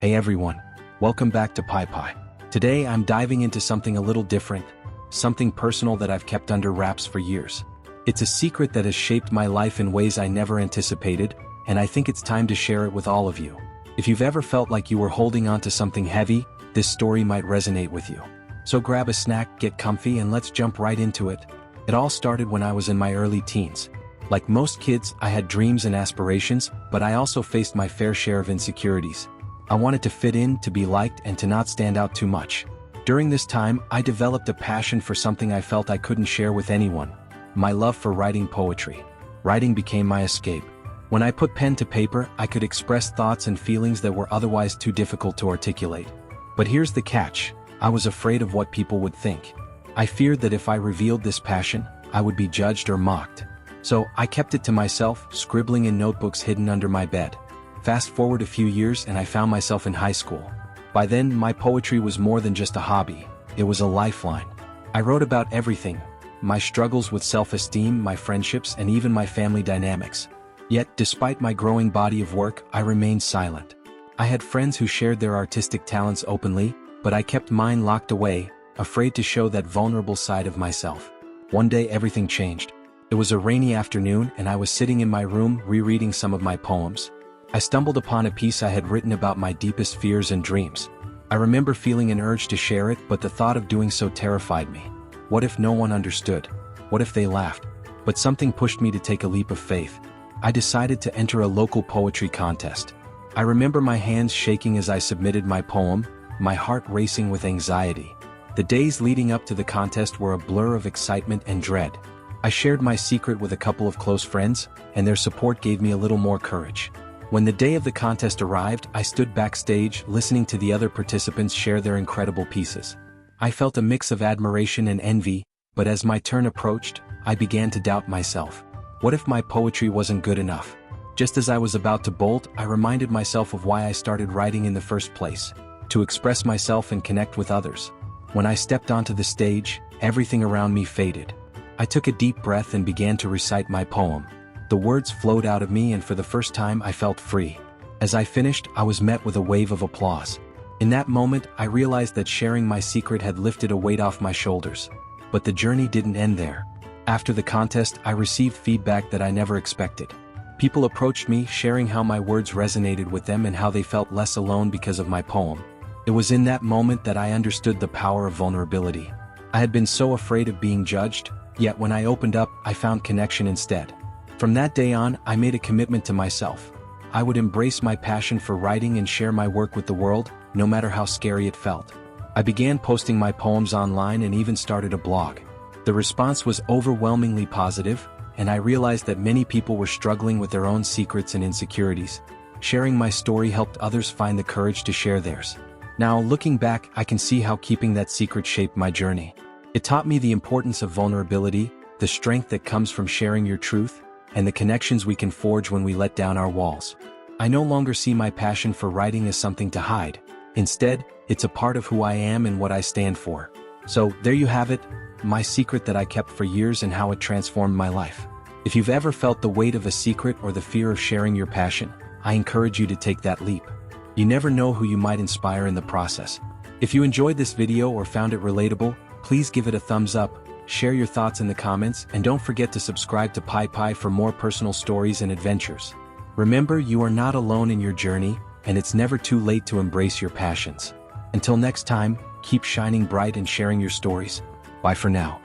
Hey everyone, welcome back to PiePie. Today I'm diving into something a little different, something personal that I've kept under wraps for years. It's a secret that has shaped my life in ways I never anticipated, and I think it's time to share it with all of you. If you've ever felt like you were holding on to something heavy, this story might resonate with you. So grab a snack, get comfy, and let's jump right into it. It all started when I was in my early teens. Like most kids, I had dreams and aspirations, but I also faced my fair share of insecurities. I wanted to fit in, to be liked, and to not stand out too much. During this time, I developed a passion for something I felt I couldn't share with anyone: my love for writing poetry. Writing became my escape. When I put pen to paper, I could express thoughts and feelings that were otherwise too difficult to articulate. But here's the catch: I was afraid of what people would think. I feared that if I revealed this passion, I would be judged or mocked. So I kept it to myself, scribbling in notebooks hidden under my bed. Fast forward a few years and I found myself in high school. By then, my poetry was more than just a hobby, it was a lifeline. I wrote about everything: my struggles with self-esteem, my friendships, and even my family dynamics. Yet, despite my growing body of work, I remained silent. I had friends who shared their artistic talents openly, but I kept mine locked away, afraid to show that vulnerable side of myself. One day everything changed. It was a rainy afternoon and I was sitting in my room rereading some of my poems. I stumbled upon a piece I had written about my deepest fears and dreams. I remember feeling an urge to share it, but the thought of doing so terrified me. What if no one understood? What if they laughed? But something pushed me to take a leap of faith. I decided to enter a local poetry contest. I remember my hands shaking as I submitted my poem, my heart racing with anxiety. The days leading up to the contest were a blur of excitement and dread. I shared my secret with a couple of close friends, and their support gave me a little more courage. When the day of the contest arrived, I stood backstage, listening to the other participants share their incredible pieces. I felt a mix of admiration and envy, but as my turn approached, I began to doubt myself. What if my poetry wasn't good enough? Just as I was about to bolt, I reminded myself of why I started writing in the first place: to express myself and connect with others. When I stepped onto the stage, everything around me faded. I took a deep breath and began to recite my poem. The words flowed out of me, and for the first time I felt free. As I finished, I was met with a wave of applause. In that moment, I realized that sharing my secret had lifted a weight off my shoulders. But the journey didn't end there. After the contest, I received feedback that I never expected. People approached me, sharing how my words resonated with them and how they felt less alone because of my poem. It was in that moment that I understood the power of vulnerability. I had been so afraid of being judged, yet when I opened up, I found connection instead. From that day on, I made a commitment to myself. I would embrace my passion for writing and share my work with the world, no matter how scary it felt. I began posting my poems online and even started a blog. The response was overwhelmingly positive, and I realized that many people were struggling with their own secrets and insecurities. Sharing my story helped others find the courage to share theirs. Now, looking back, I can see how keeping that secret shaped my journey. It taught me the importance of vulnerability, the strength that comes from sharing your truth, and the connections we can forge when we let down our walls. I no longer see my passion for writing as something to hide. Instead, it's a part of who I am and what I stand for. So, there you have it, my secret that I kept for years and how it transformed my life. If you've ever felt the weight of a secret or the fear of sharing your passion, I encourage you to take that leap. You never know who you might inspire in the process. If you enjoyed this video or found it relatable, please give it a thumbs up, share your thoughts in the comments, and don't forget to subscribe to PiePie for more personal stories and adventures. Remember, you are not alone in your journey, and it's never too late to embrace your passions. Until next time, keep shining bright and sharing your stories. Bye for now.